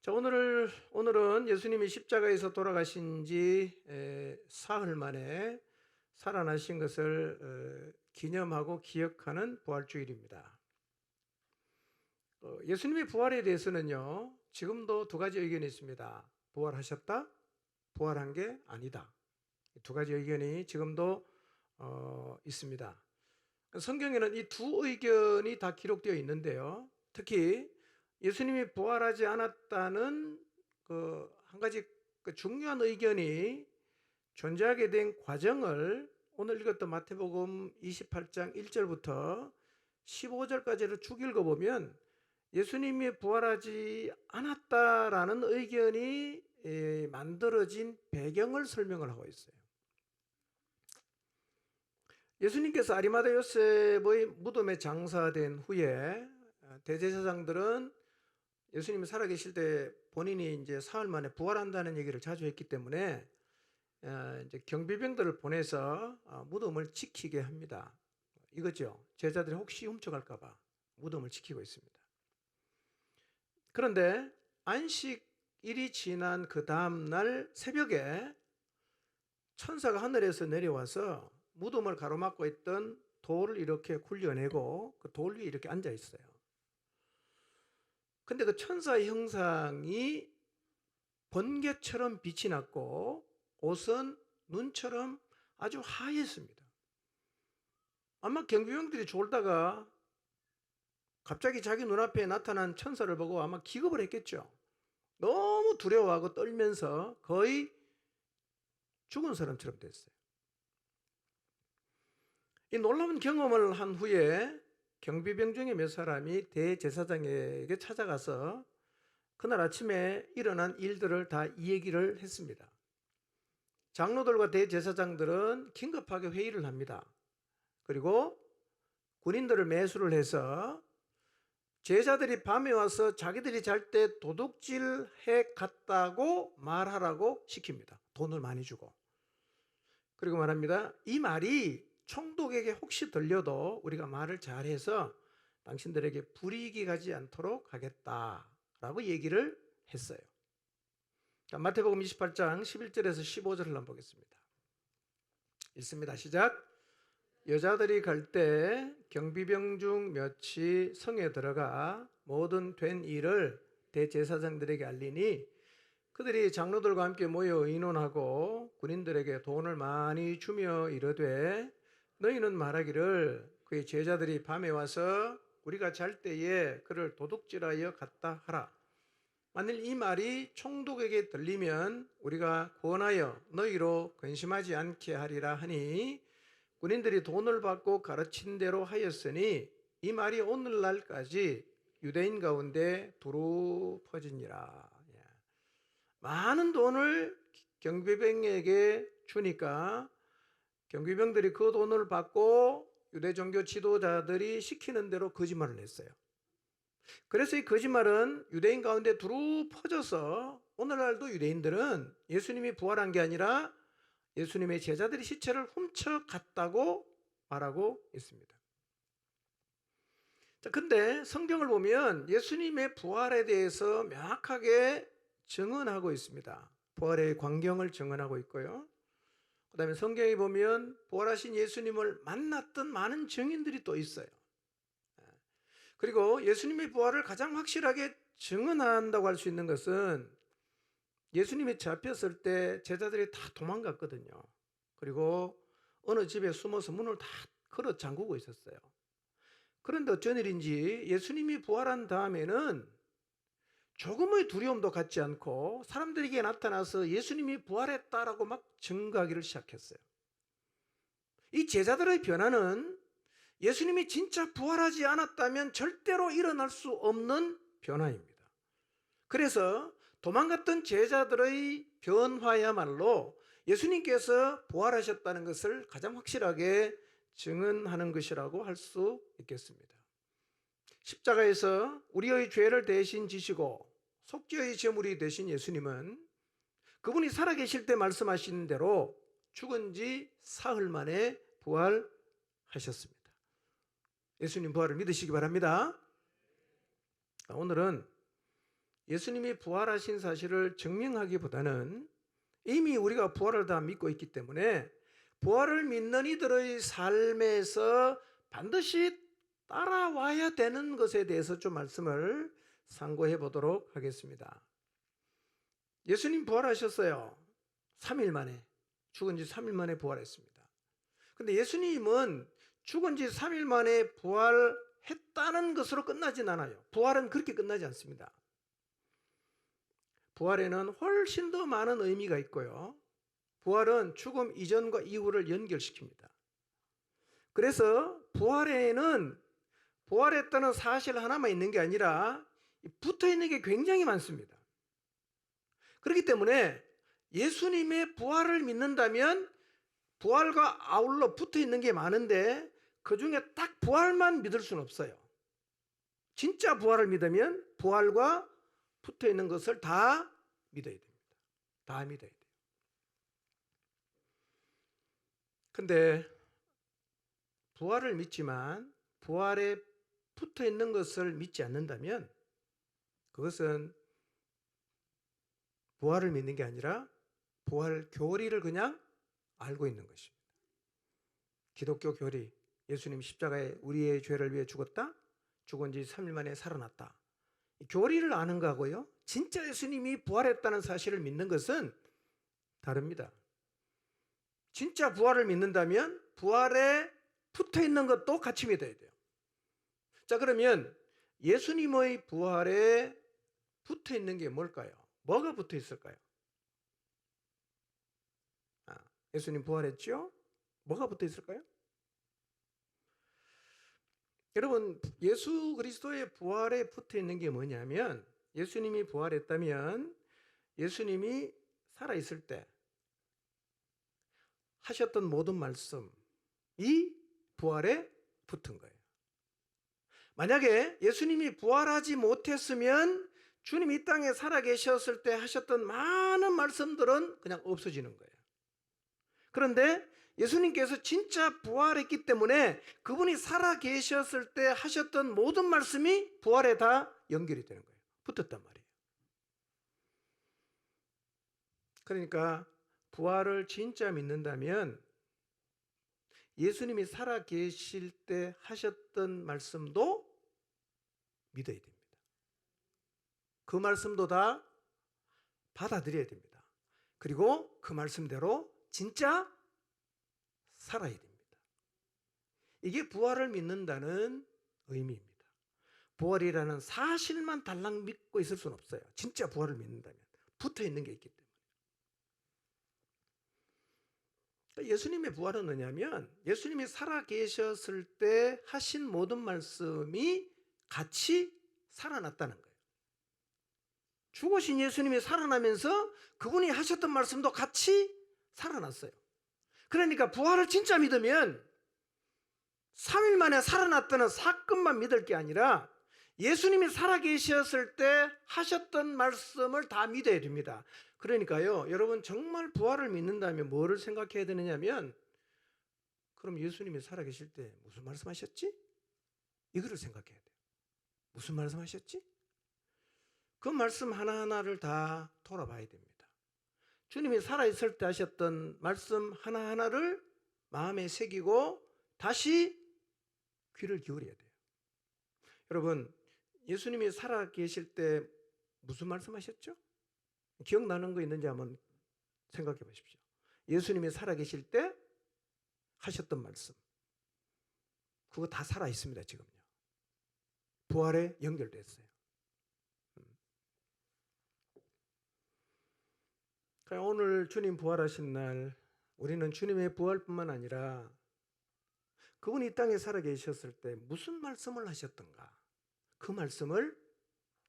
자, 오늘은 예수님이 십자가에서 돌아가신 지 사흘 만에 살아나신 것을 기념하고 기억하는 부활주일입니다. 예수님의 부활에 대해서는요, 지금도 두 가지 의견이 있습니다. 부활하셨다, 부활한 게 아니다. 두 가지 의견이 지금도 있습니다. 성경에는 이 두 의견이 다 기록되어 있는데요. 특히 예수님이 부활하지 않았다는 한 가지 중요한 의견이 존재하게 된 과정을 오늘 읽었던 마태복음 28장 1절부터 15절까지를 쭉 읽어보면 예수님이 부활하지 않았다라는 의견이 만들어진 배경을 설명을 하고 있어요. 예수님께서 아리마다 요셉의 무덤에 장사된 후에 대제사장들은 예수님이 살아계실 때 본인이 이제 사흘 만에 부활한다는 얘기를 자주 했기 때문에 이제 경비병들을 보내서 무덤을 지키게 합니다. 이거죠. 제자들이 혹시 훔쳐갈까봐 무덤을 지키고 있습니다. 그런데 안식일이 지난 그 다음 날 새벽에 천사가 하늘에서 내려와서 무덤을 가로막고 있던 돌을 이렇게 굴려내고 그 돌 위에 이렇게 앉아 있어요. 근데 그 천사의 형상이 번개처럼 빛이 났고 옷은 눈처럼 아주 하였습니다. 아마 경비병들이 졸다가 갑자기 자기 눈앞에 나타난 천사를 보고 아마 기겁을 했겠죠. 너무 두려워하고 떨면서 거의 죽은 사람처럼 됐어요. 이 놀라운 경험을 한 후에 경비병 중에 몇 사람이 대제사장에게 찾아가서 그날 아침에 일어난 일들을 다 이 얘기를 했습니다. 장로들과 대제사장들은 긴급하게 회의를 합니다. 그리고 군인들을 매수를 해서 제자들이 밤에 와서 자기들이 잘 때 도둑질해 갔다고 말하라고 시킵니다. 돈을 많이 주고. 그리고 말합니다. 이 말이 총독에게 혹시 들려도 우리가 말을 잘해서 당신들에게 불이익이 가지 않도록 하겠다라고 얘기를 했어요. 자, 마태복음 28장 11절에서 15절을 한번 보겠습니다. 읽습니다. 시작. 여자들이 갈 때 경비병 중 몇이 성에 들어가 모든 된 일을 대제사장들에게 알리니 그들이 장로들과 함께 모여 의논하고 군인들에게 돈을 많이 주며 이르되 너희는 말하기를 그의 제자들이 밤에 와서 우리가 잘 때에 그를 도둑질하여 갔다 하라. 만일 이 말이 총독에게 들리면 우리가 권하여 너희로 근심하지 않게 하리라 하니 군인들이 돈을 받고 가르친 대로 하였으니 이 말이 오늘날까지 유대인 가운데 두루 퍼지니라. 많은 돈을 경비병에게 주니까 경비병들이 그 돈을 받고 유대 종교 지도자들이 시키는 대로 거짓말을 했어요. 그래서 이 거짓말은 유대인 가운데 두루 퍼져서 오늘날도 유대인들은 예수님이 부활한 게 아니라 예수님의 제자들이 시체를 훔쳐갔다고 말하고 있습니다. 자, 근데 성경을 보면 예수님의 부활에 대해서 명확하게 증언하고 있습니다. 부활의 광경을 증언하고 있고요. 그 다음에 성경에 보면 부활하신 예수님을 만났던 많은 증인들이 또 있어요. 그리고 예수님의 부활을 가장 확실하게 증언한다고 할 수 있는 것은 예수님이 잡혔을 때 제자들이 다 도망갔거든요. 그리고 어느 집에 숨어서 문을 다 걸어 잠그고 있었어요. 그런데 어쩐 일인지 예수님이 부활한 다음에는 조금의 두려움도 갖지 않고 사람들에게 나타나서 예수님이 부활했다라고 막 증거하기를 시작했어요. 이 제자들의 변화는 예수님이 진짜 부활하지 않았다면 절대로 일어날 수 없는 변화입니다. 그래서 도망갔던 제자들의 변화야말로 예수님께서 부활하셨다는 것을 가장 확실하게 증언하는 것이라고 할 수 있겠습니다. 십자가에서 우리의 죄를 대신 지시고 속죄의 제물이 되신 예수님은 그분이 살아계실 때 말씀하신 대로 죽은 지 사흘 만에 부활하셨습니다. 예수님 부활을 믿으시기 바랍니다. 오늘은 예수님이 부활하신 사실을 증명하기보다는 이미 우리가 부활을 다 믿고 있기 때문에 부활을 믿는 이들의 삶에서 반드시 따라와야 되는 것에 대해서 좀 말씀을 상고해 보도록 하겠습니다. 예수님 부활하셨어요. 3일 만에, 죽은 지 3일 만에 부활했습니다. 근데 예수님은 죽은 지 3일 만에 부활했다는 것으로 끝나진 않아요. 부활은 그렇게 끝나지 않습니다. 부활에는 훨씬 더 많은 의미가 있고요. 부활은 죽음 이전과 이후를 연결시킵니다. 그래서 부활에는 부활했다는 사실 하나만 있는 게 아니라 붙어 있는 게 굉장히 많습니다. 그렇기 때문에 예수님의 부활을 믿는다면 부활과 아울러 붙어 있는 게 많은데 그 중에 딱 부활만 믿을 수는 없어요. 진짜 부활을 믿으면 부활과 붙어 있는 것을 다 믿어야 됩니다. 다 믿어야 돼요. 근데 부활을 믿지만 부활에 붙어 있는 것을 믿지 않는다면 그것은 부활을 믿는 게 아니라 부활 교리를 그냥 알고 있는 것입니다. 기독교 교리, 예수님 십자가에 우리의 죄를 위해 죽었다, 죽은 지 3일 만에 살아났다. 교리를 아는 거하고요, 진짜 예수님이 부활했다는 사실을 믿는 것은 다릅니다. 진짜 부활을 믿는다면 부활에 붙어 있는 것도 같이 믿어야 돼요. 자, 그러면 예수님의 부활에 붙어 있는 게 뭘까요? 뭐가 붙어 있을까요? 예수님 부활했죠? 뭐가 붙어 있을까요? 여러분, 예수 그리스도의 부활에 붙어 있는 게 뭐냐면, 예수님이 부활했다면 예수님이 살아있을 때 하셨던 모든 말씀이 부활에 붙은 거예요. 만약에 예수님이 부활하지 못했으면 주님이 이 땅에 살아계셨을 때 하셨던 많은 말씀들은 그냥 없어지는 거예요. 그런데 예수님께서 진짜 부활했기 때문에 그분이 살아계셨을 때 하셨던 모든 말씀이 부활에 다 연결이 되는 거예요. 붙었단 말이에요. 그러니까 부활을 진짜 믿는다면 예수님이 살아계실 때 하셨던 말씀도 믿어야 됩니다. 그 말씀도 다 받아들여야 됩니다. 그리고 그 말씀대로 진짜 살아야 됩니다. 이게 부활을 믿는다는 의미입니다. 부활이라는 사실만 달랑 믿고 있을 수는 없어요. 진짜 부활을 믿는다면 붙어 있는 게 있기 때문에. 예수님의 부활은 뭐냐면 예수님이 살아계셨을 때 하신 모든 말씀이 같이 살아났다는 거예요. 죽으신 예수님이 살아나면서 그분이 하셨던 말씀도 같이 살아났어요. 그러니까 부활을 진짜 믿으면 3일 만에 살아났다는 사건만 믿을 게 아니라 예수님이 살아계셨을 때 하셨던 말씀을 다 믿어야 됩니다. 그러니까요, 여러분 정말 부활을 믿는다면 뭐를 생각해야 되느냐면, 그럼 예수님이 살아계실 때 무슨 말씀하셨지? 이거를 생각해야 돼요. 무슨 말씀하셨지? 그 말씀 하나하나를 다 돌아봐야 됩니다. 주님이 살아있을 때 하셨던 말씀 하나하나를 마음에 새기고 다시 귀를 기울여야 돼요. 여러분, 예수님이 살아계실 때 무슨 말씀하셨죠? 기억나는 거 있는지 한번 생각해 보십시오. 예수님이 살아계실 때 하셨던 말씀, 그거 다 살아있습니다. 지금요. 부활에 연결됐어요. 그러니까 오늘 주님 부활하신 날 우리는 주님의 부활뿐만 아니라 그분이 이 땅에 살아계셨을 때 무슨 말씀을 하셨던가, 그 말씀을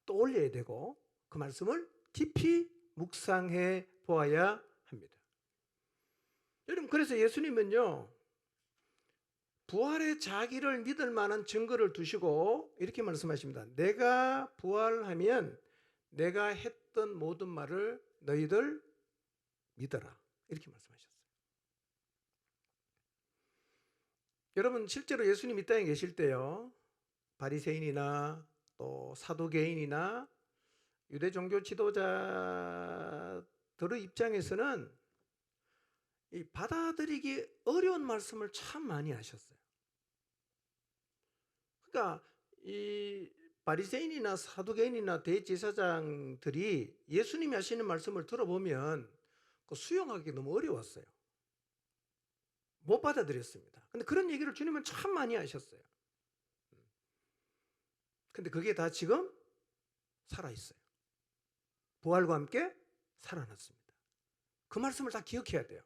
떠올려야 되고 그 말씀을 깊이 묵상해 보아야 합니다. 여러분, 그래서 예수님은요, 부활의 자기를 믿을 만한 증거를 두시고 이렇게 말씀하십니다. 내가 부활하면 내가 했던 모든 말을 너희들 믿어라. 이렇게 말씀하셨어요. 여러분, 실제로 예수님 이 땅에 계실 때요, 바리새인이나 또 사두개인이나 유대 종교 지도자들의 입장에서는 이 받아들이기 어려운 말씀을 참 많이 하셨어요. 그러니까 이 바리새인이나 사두개인이나 대제사장들이 예수님이 하시는 말씀을 들어보면 그 수용하기 너무 어려웠어요. 못 받아들였습니다. 근데 그런 얘기를 주님은 참 많이 하셨어요. 근데 그게 다 지금 살아있어요. 부활과 함께 살아났습니다. 그 말씀을 다 기억해야 돼요.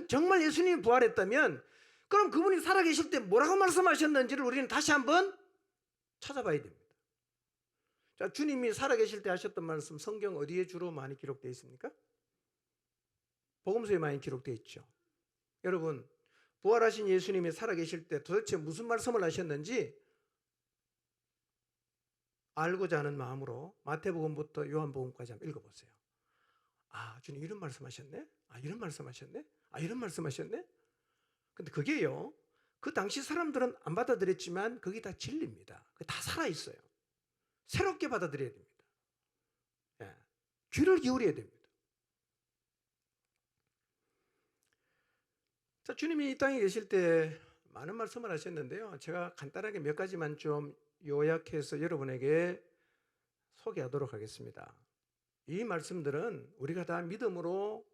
정말 예수님이 부활했다면 그럼 그분이 살아계실 때 뭐라고 말씀하셨는지를 우리는 다시 한번 찾아봐야 됩니다. 자, 주님이 살아계실 때 하셨던 말씀 성경 어디에 주로 많이 기록되어 있습니까? 복음서에 많이 기록되어 있죠. 여러분, 부활하신 예수님이 살아계실 때 도대체 무슨 말씀을 하셨는지 알고자 하는 마음으로 마태복음부터 요한복음까지 한번 읽어보세요. 아, 주님 이런 말씀하셨네? 아, 이런 말씀하셨네? 아, 이런 말씀하셨네? 근데 그게요, 그 당시 사람들은 안 받아들였지만 그게 다 진리입니다. 그게 다 살아있어요. 새롭게 받아들여야 됩니다. 예. 귀를 기울여야 됩니다. 자, 주님이 이 땅에 계실 때 많은 말씀을 하셨는데요. 제가 간단하게 몇 가지만 좀 요약해서 여러분에게 소개하도록 하겠습니다. 이 말씀들은 우리가 다 믿음으로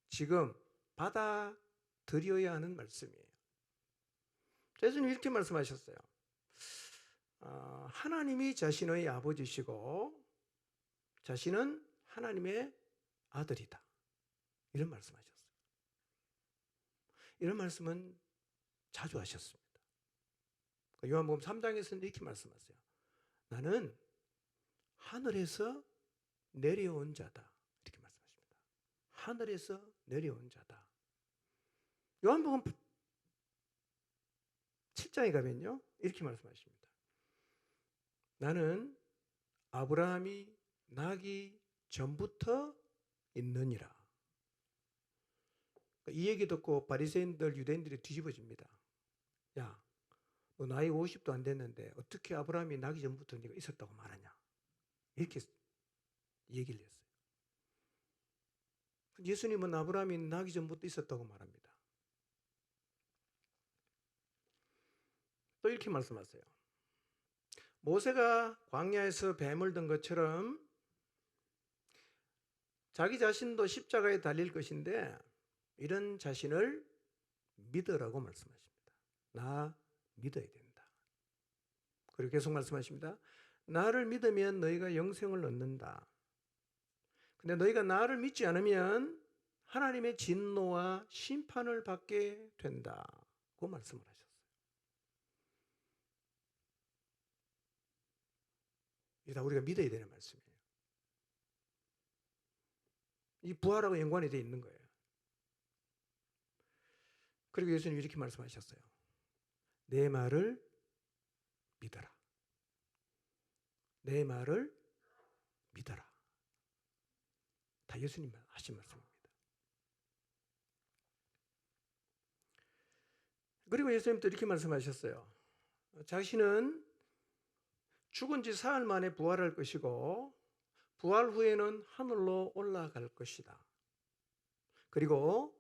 지금 받아들여야 하는 말씀이에요. 예수님 이렇게 말씀하셨어요. 하나님이 자신의 아버지시고 자신은 하나님의 아들이다. 이런 말씀하셨어요. 이런 말씀은 자주 하셨습니다. 요한복음 3장에서는 이렇게 말씀하세요. 나는 하늘에서 내려온 자다. 이렇게 말씀하십니다. 하늘에서 내려온 자다. 요한복음 7장에 가면요, 이렇게 말씀하십니다. 나는 아브라함이 나기 전부터 있느니라. 이 얘기 듣고 바리새인들, 유대인들이 뒤집어집니다. 야, 너 나이 50도 안 됐는데 어떻게 아브라함이 나기 전부터 네가 있었다고 말하냐? 이렇게 얘기를 했어요. 예수님은 아브라함이 나기 전부터 있었다고 말합니다. 또 이렇게 말씀하세요. 모세가 광야에서 뱀을 든 것처럼 자기 자신도 십자가에 달릴 것인데 이런 자신을 믿으라고 말씀하십니다. 나 믿어야 된다. 그리고 계속 말씀하십니다. 나를 믿으면 너희가 영생을 얻는다. 근데 너희가 나를 믿지 않으면 하나님의 진노와 심판을 받게 된다고 말씀을 하셨어요. 이게 다 우리가 믿어야 되는 말씀이에요. 이 부활하고 연관이 되어 있는 거예요. 그리고 예수님 이렇게 말씀하셨어요. 내 말을 믿어라. 내 말을 믿어라. 다 예수님 하신 말씀입니다. 그리고 예수님도 이렇게 말씀하셨어요. 자신은 죽은 지 사흘 만에 부활할 것이고 부활 후에는 하늘로 올라갈 것이다. 그리고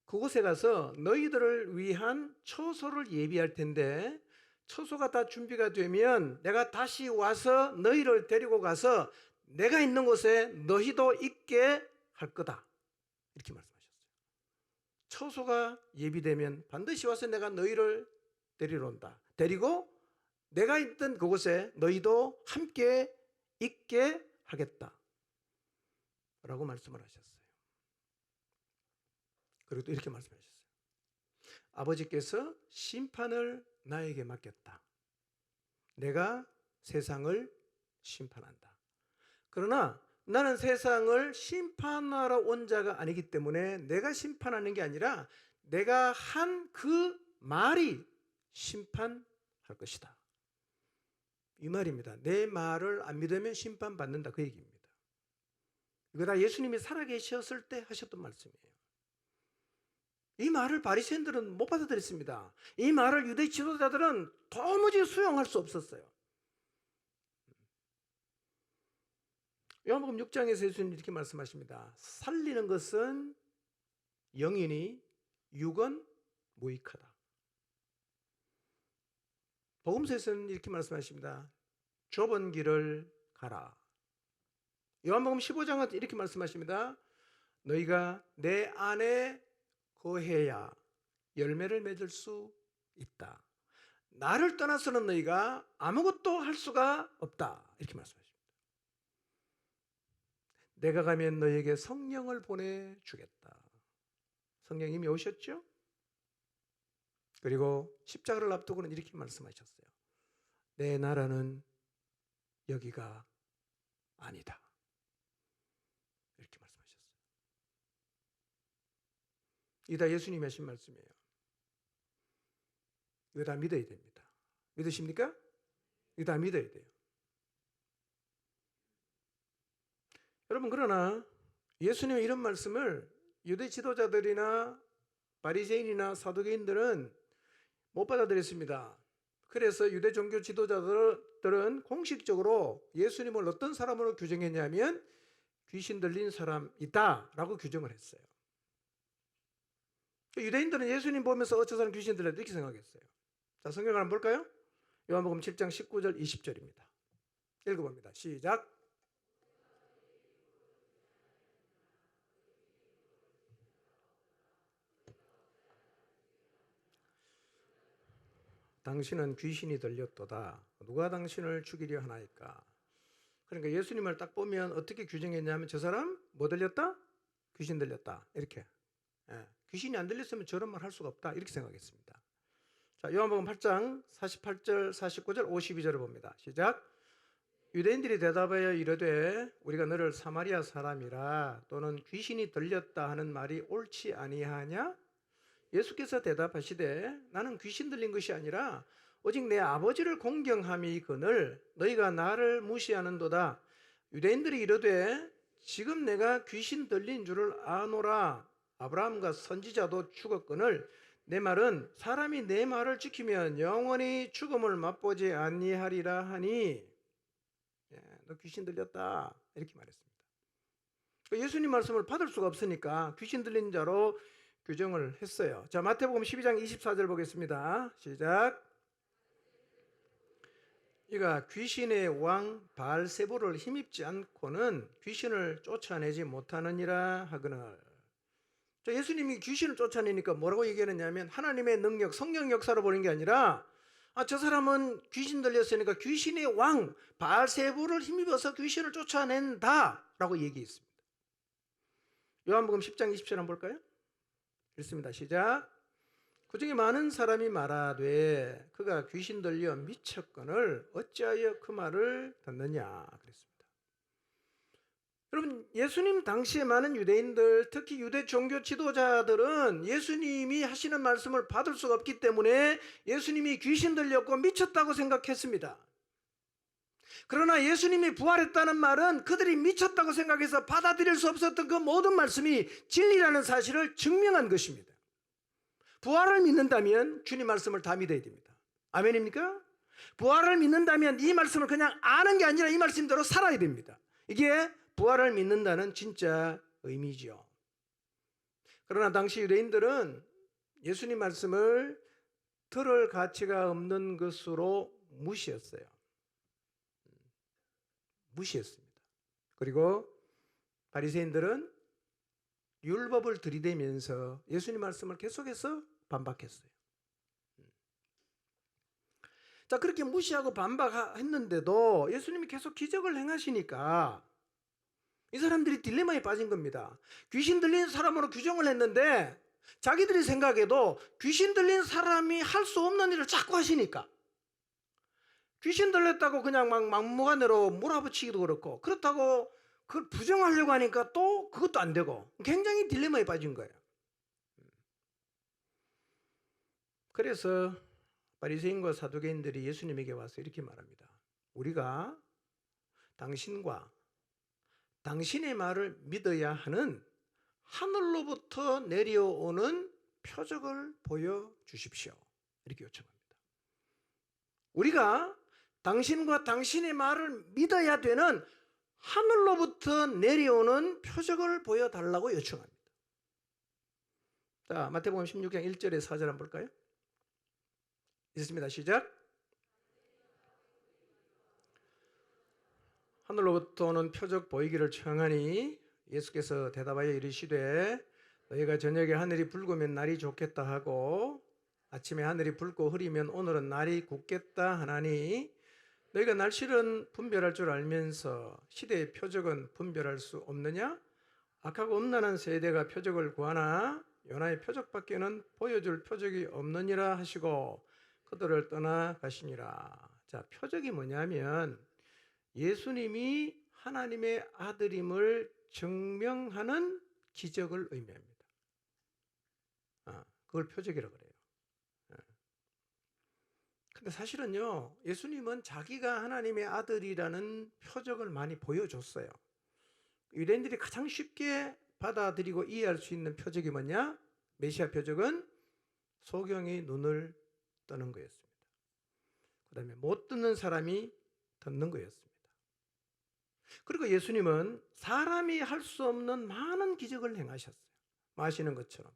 그곳에 가서 너희들을 위한 처소를 예비할 텐데 처소가 다 준비가 되면 내가 다시 와서 너희를 데리고 가서 내가 있는 곳에 너희도 있게 할 거다. 이렇게 말씀하셨어요. 처소가 예비되면 반드시 와서 내가 너희를 데리러 온다. 데리고 내가 있던 그곳에 너희도 함께 있게 하겠다. 라고 말씀을 하셨어요. 그리고 또 이렇게 말씀하셨어요. 아버지께서 심판을 나에게 맡겼다. 내가 세상을 심판한다. 그러나 나는 세상을 심판하러 온 자가 아니기 때문에 내가 심판하는 게 아니라 내가 한 그 말이 심판할 것이다. 이 말입니다. 내 말을 안 믿으면 심판받는다. 그 얘기입니다. 이거 다 예수님이 살아계셨을 때 하셨던 말씀이에요. 이 말을 바리새인들은 못 받아들였습니다. 이 말을 유대 지도자들은 도무지 수용할 수 없었어요. 요한복음 6장에서 예수님이 이렇게 말씀하십니다. 살리는 것은 영이니 육은 무익하다. 복음서에서는 이렇게 말씀하십니다. 좁은 길을 가라. 요한복음 15장은 이렇게 말씀하십니다. 너희가 내 안에 거해야 열매를 맺을 수 있다. 나를 떠나서는 너희가 아무것도 할 수가 없다. 이렇게 말씀하십니다. 내가 가면 너희에게 성령을 보내주겠다. 성령이 이미 오셨죠? 그리고 십자가를 앞두고는 이렇게 말씀하셨어요. 내 나라는 여기가 아니다. 이렇게 말씀하셨어요. 이게 다 예수님이 하신 말씀이에요. 이거 다 믿어야 됩니다. 믿으십니까? 이거 다 믿어야 돼요. 여러분, 그러나 예수님의 이런 말씀을 유대 지도자들이나 바리새인이나 사두개인들은 못 받아들였습니다. 그래서 유대 종교 지도자들은 공식적으로 예수님을 어떤 사람으로 규정했냐면 귀신 들린 사람이다 라고 규정을 했어요. 유대인들은 예수님 보면서 저 사람 귀신 들렸다 이렇게 생각했어요. 자, 성경을 한번 볼까요? 요한복음 7장 19절 20절입니다. 읽어봅니다. 시작. 당신은 귀신이 들렸도다. 누가 당신을 죽이려 하나이까? 그러니까 예수님을 딱 보면 어떻게 규정했냐면 저 사람 뭐 들렸다? 귀신 들렸다. 이렇게. 귀신이 안 들렸으면 저런 말 할 수가 없다. 이렇게 생각했습니다. 자, 요한복음 8장 48절, 49절, 52절을 봅니다. 시작. 유대인들이 대답하여 이르되 우리가 너를 사마리아 사람이라 또는 귀신이 들렸다 하는 말이 옳지 아니하냐? 예수께서 대답하시되 나는 귀신 들린 것이 아니라 오직 내 아버지를 공경함이거늘 너희가 나를 무시하는도다. 유대인들이 이르되 지금 내가 귀신 들린 줄을 아노라. 아브라함과 선지자도 죽었거늘 내 말은 사람이 내 말을 지키면 영원히 죽음을 맛보지 아니하리라 하니 너 귀신 들렸다 이렇게 말했습니다. 예수님 말씀을 받을 수가 없으니까 귀신 들린 자로 규정을 했어요. 자, 마태복음 12장 24절 보겠습니다. 시작. 이가 귀신의 왕 바알세불을 힘입지 않고는 귀신을 쫓아내지 못하느니라 하거늘. 예수님이 귀신을 쫓아내니까 뭐라고 얘기하느냐면 하나님의 능력, 성령 역사로 보는 게 아니라 저 사람은 귀신 들렸으니까 귀신의 왕 바알세불을 힘입어서 귀신을 쫓아낸다 라고 얘기했습니다. 요한복음 10장 20절 한번 볼까요? 읽습니다. 시작. 그중에 많은 사람이 말하되 그가 귀신 들려 미쳤거늘 어찌하여 그 말을 듣느냐 그랬습니다. 여러분, 예수님 당시에 많은 유대인들, 특히 유대 종교 지도자들은 예수님이 하시는 말씀을 받을 수가 없기 때문에 예수님이 귀신 들렸고 미쳤다고 생각했습니다. 그러나 예수님이 부활했다는 말은 그들이 미쳤다고 생각해서 받아들일 수 없었던 그 모든 말씀이 진리라는 사실을 증명한 것입니다. 부활을 믿는다면 주님 말씀을 다 믿어야 됩니다. 아멘입니까? 부활을 믿는다면 이 말씀을 그냥 아는 게 아니라 이 말씀대로 살아야 됩니다. 이게 부활을 믿는다는 진짜 의미죠. 그러나 당시 유대인들은 예수님 말씀을 들을 가치가 없는 것으로 무시했어요. 무시했습니다. 그리고 바리새인들은 율법을 들이대면서 예수님 말씀을 계속해서 반박했어요. 자, 그렇게 무시하고 반박했는데도 예수님이 계속 기적을 행하시니까 이 사람들이 딜레마에 빠진 겁니다. 귀신 들린 사람으로 규정을 했는데 자기들이 생각해도 귀신 들린 사람이 할 수 없는 일을 자꾸 하시니까 귀신 들렸다고 그냥 막 막무가내로 몰아붙이기도 그렇고 그렇다고 그걸 부정하려고 하니까 또 그것도 안 되고 굉장히 딜레마에 빠진 거예요. 그래서 바리새인과 사두개인들이 예수님에게 와서 이렇게 말합니다. 우리가 당신과 당신의 말을 믿어야 하는 하늘로부터 내려오는 표적을 보여주십시오. 이렇게 요청합니다. 우리가 당신과 당신의 말을 믿어야 되는 하늘로부터 내려오는 표적을 보여달라고 요청합니다. 자, 마태복음 16장 1절에 4절 한번 볼까요? 있습니다. 시작. 하늘로부터 오는 표적 보이기를 청하니 예수께서 대답하여 이르시되 너희가 저녁에 하늘이 붉으면 날이 좋겠다 하고 아침에 하늘이 붉고 흐리면 오늘은 날이 굳겠다 하나니 너희가 날씨는 분별할 줄 알면서 시대의 표적은 분별할 수 없느냐? 악하고 음란한 세대가 표적을 구하나 요나의 표적밖에는 보여줄 표적이 없느니라 하시고 그들을 떠나가시니라. 자, 표적이 뭐냐면 예수님이 하나님의 아들임을 증명하는 기적을 의미합니다. 그걸 표적이라고 그래요. 근데 사실은요, 예수님은 자기가 하나님의 아들이라는 표적을 많이 보여줬어요. 유대인들이 가장 쉽게 받아들이고 이해할 수 있는 표적이 뭐냐? 메시아 표적은 소경이 눈을 뜨는 거였습니다. 그 다음에 못 듣는 사람이 듣는 거였습니다. 그리고 예수님은 사람이 할 수 없는 많은 기적을 행하셨어요. 마시는 것처럼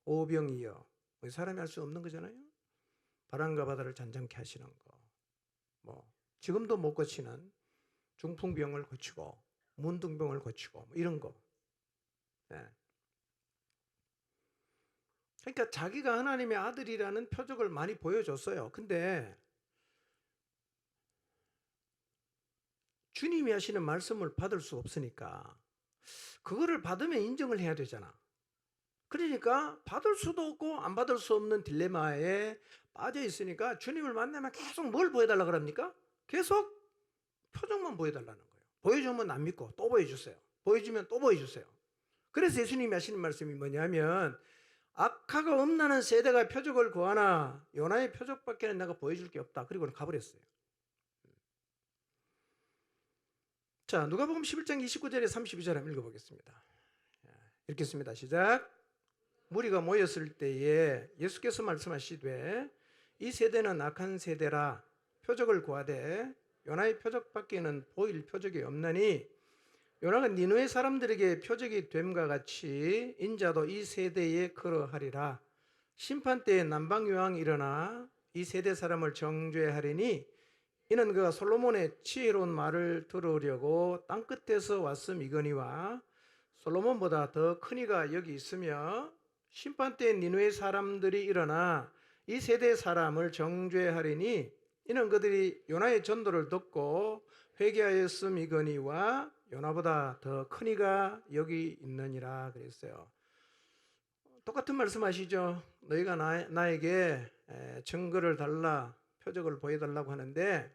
오병이어 사람이 할 수 없는 거잖아요. 바람과 바다를 잔잔케 하시는 거, 지금도 못 고치는 중풍병을 고치고 문둥병을 고치고 이런 거. 네. 그러니까 자기가 하나님의 아들이라는 표적을 많이 보여줬어요. 근데 주님이 하시는 말씀을 받을 수 없으니까 그거를 받으면 인정을 해야 되잖아. 그러니까 받을 수도 없고 안 받을 수 없는 딜레마에 빠져 있으니까 주님을 만나면 계속 뭘 보여달라 그럽니까? 계속 표정만 보여달라는 거예요. 보여주면 안 믿고 또 보여주세요. 보여주면 또 보여주세요. 그래서 예수님이 하시는 말씀이 뭐냐면 악하고 음란한 세대가 표적을 구하나 요나의 표적밖에는 내가 보여줄 게 없다. 그리고는 가버렸어요. 자, 누가복음 11장 29절에 32절 한번 읽어보겠습니다. 읽겠습니다. 시작. 무리가 모였을 때에 예수께서 말씀하시되 이 세대는 악한 세대라 표적을 구하되 요나의 표적밖에는 보일 표적이 없나니 요나가 니느웨 사람들에게 표적이 됨과 같이 인자도 이 세대에 그러하리라. 심판 때에 남방요왕이 일어나 이 세대 사람을 정죄하리니 이는 그가 솔로몬의 지혜로운 말을 들으려고 땅끝에서 왔음이거니와 솔로몬보다 더 큰 이가 여기 있으며 심판 때에 니느웨 사람들이 일어나 이 세대 사람을 정죄하리니 이는 그들이 요나의 전도를 듣고 회개하였음이거니와 요나보다 더 큰 이가 여기 있느니라 그랬어요. 똑같은 말씀하시죠. 너희가 나에게 증거를 달라 표적을 보여달라고 하는데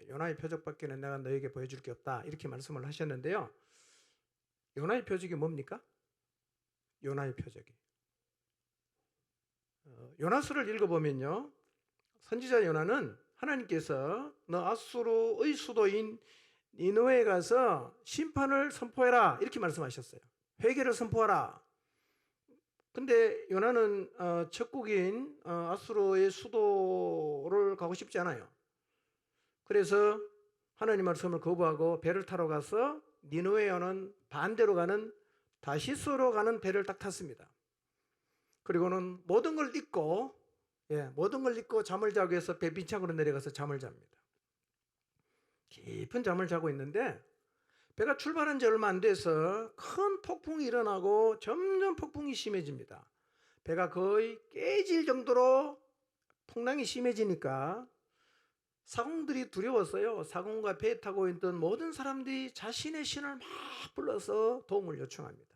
요나의 표적밖에는 내가 너에게 보여줄 게 없다 이렇게 말씀을 하셨는데요. 요나의 표적이 뭡니까? 요나의 표적이 요나서를 읽어보면요, 선지자 요나는 하나님께서 너 아수르의 수도인 니느웨에 가서 심판을 선포해라 이렇게 말씀하셨어요. 회개를 선포하라. 근데 요나는 적국인 아수르의 수도를 가고 싶지 않아요. 그래서 하나님 말씀을 거부하고 배를 타러 가서 니느웨에 오는 반대로 가는 다시스로 가는 배를 딱 탔습니다. 그리고는 모든 걸 잊고 잠을 자기 위해서 배 밑창으로 내려가서 잠을 잡니다. 깊은 잠을 자고 있는데 배가 출발한 지 얼마 안 돼서 큰 폭풍이 일어나고 점점 폭풍이 심해집니다. 배가 거의 깨질 정도로 풍랑이 심해지니까 사공들이 두려웠어요. 사공과 배 타고 있던 모든 사람들이 자신의 신을 막 불러서 도움을 요청합니다.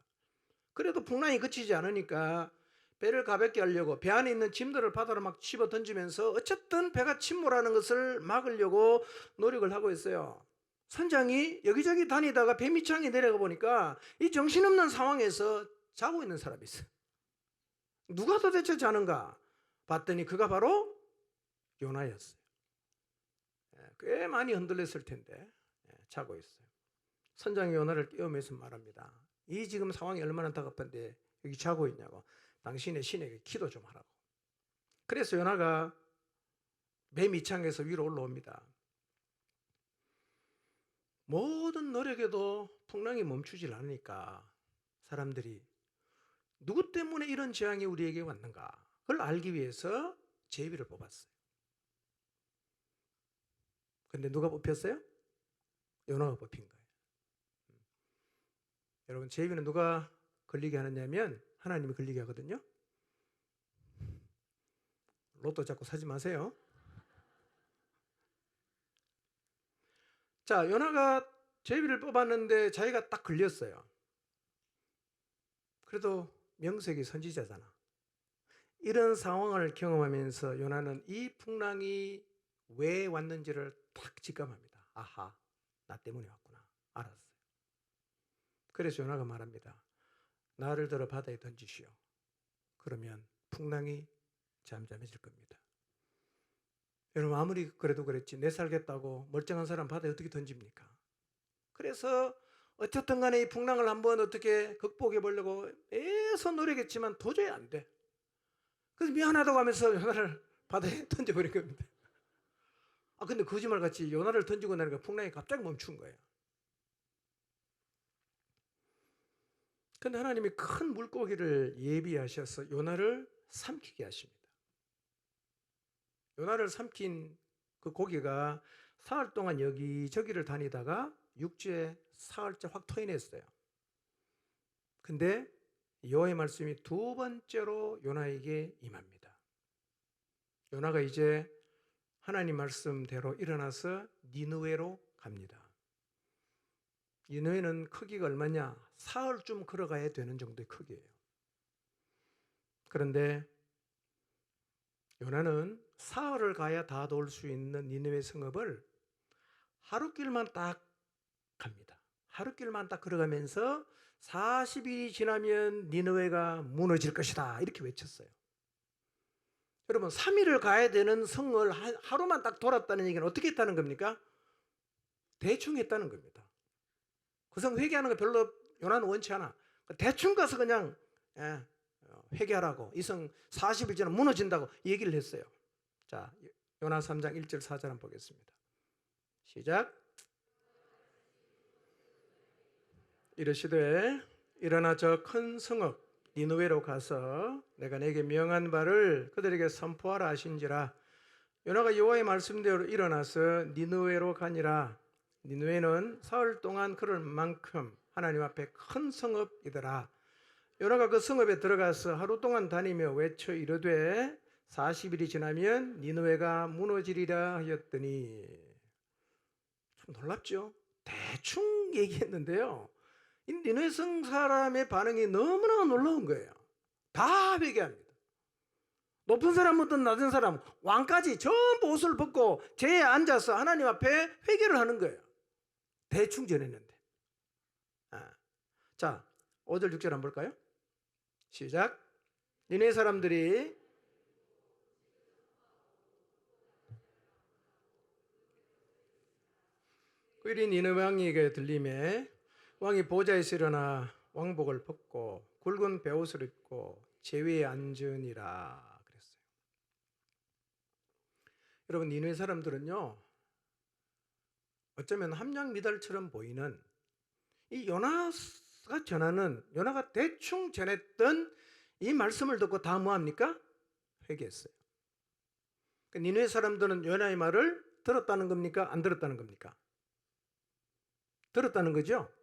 그래도 풍랑이 그치지 않으니까 배를 가볍게 하려고 배 안에 있는 짐들을 바다로 막 집어 던지면서 어쨌든 배가 침몰하는 것을 막으려고 노력을 하고 있어요. 선장이 여기저기 다니다가 배 밑창에 내려가 보니까 이 정신없는 상황에서 자고 있는 사람이 있어요. 누가 도대체 자는가 봤더니 그가 바로 요나였어요. 꽤 많이 흔들렸을 텐데 자고 있어요. 선장이 요나를 깨우면서 말합니다. 이 지금 상황이 얼마나 다급한데 여기 자고 있냐고. 당신의 신에게 기도 좀 하라고. 그래서 요나가 배 밑창에서 위로 올라옵니다. 모든 노력에도 풍랑이 멈추질 않으니까 사람들이 누구 때문에 이런 재앙이 우리에게 왔는가 그걸 알기 위해서 제비를 뽑았어요. 근데 누가 뽑혔어요? 요나가 뽑힌 거예요. 여러분, 제비는 누가 걸리게 하느냐면 하나님이 걸리게 하거든요. 로또 자꾸 사지 마세요. 자, 요나가 제비를 뽑았는데 자기가 딱 걸렸어요. 그래도 명색이 선지자잖아. 이런 상황을 경험하면서 요나는 이 풍랑이 왜 왔는지를 딱 직감합니다. 아하, 나 때문에 왔구나. 알았어요. 그래서 요나가 말합니다. 나를 들어 바다에 던지시오. 그러면 풍랑이 잠잠해질 겁니다. 여러분, 아무리 그래도 그랬지 내 살겠다고 멀쩡한 사람 바다에 어떻게 던집니까? 그래서 어쨌든 간에 이 풍랑을 한번 어떻게 극복해 보려고 애써 노력했지만 도저히 안 돼. 그래서 미안하다고 하면서 요나를 바다에 던져버린 겁니다. 근데 거짓말같이 요나를 던지고 나니까 풍랑이 갑자기 멈춘 거예요. 근데 하나님이 큰 물고기를 예비하셔서 요나를 삼키게 하십니다. 요나를 삼킨 그 고기가 사흘 동안 여기저기를 다니다가 육지에 사흘째 확 터인했어요. 근데 여호와의 말씀이 두 번째로 요나에게 임합니다. 요나가 이제 하나님 말씀대로 일어나서 니느웨로 갑니다. 니느웨는 크기가 얼마냐? 사흘쯤 걸어가야 되는 정도의 크기예요. 그런데 요나는 사흘을 가야 다 도울 수 있는 니느웨 성읍을 하루길만 딱 갑니다. 하루길만 딱 걸어가면서 40일이 지나면 니느웨가 무너질 것이다 이렇게 외쳤어요. 여러분, 3일을 가야 되는 성을 하루만 딱 돌았다는 얘기는 어떻게 했다는 겁니까? 대충 했다는 겁니다. 그 성 회개하는 거 별로 요나는 원치 않아. 대충 가서 그냥 회개하라고, 이 성 40일 지나면 무너진다고 얘기를 했어요. 자, 요나 3장 1절 4절 한번 보겠습니다. 시작. 이르시되 일어나 저 큰 성읍 니느웨로 가서 내가 내게 명한 바를 그들에게 선포하라 하신지라. 요나가 여호와의 말씀대로 일어나서 니느웨로 가니라. 니느웨는 사흘 동안 걸을 만큼 하나님 앞에 큰 성읍이더라. 요나가 그 성읍에 들어가서 하루 동안 다니며 외쳐 이르되 40일이 지나면 니느웨가 무너지리라 하였더니, 참 놀랍죠? 대충 얘기했는데요, 이 니느웨 성 사람의 반응이 너무나 놀라운 거예요. 다 회개합니다. 높은 사람부터 낮은 사람, 왕까지 전부 옷을 벗고 제에 앉아서 하나님 앞에 회개를 하는 거예요. 대충 전했는데. 자, 5절 6절 한번 볼까요? 시작. 니네 사람들이 꾀리 니느웨 왕에게 들림에 왕이 보좌에서 일어나 왕복을 벗고 굵은 베옷을 입고 제위에 앉으니라 그랬어요. 여러분, 니느웨 사람들은요, 어쩌면 함량미달처럼 보이는 이 요나가 전하는, 요나가 대충 전했던 이 말씀을 듣고 다 뭐합니까? 회개했어요. 니느웨 사람들은 요나의 말을 들었다는 겁니까? 안 들었다는 겁니까? 들었다는 거죠.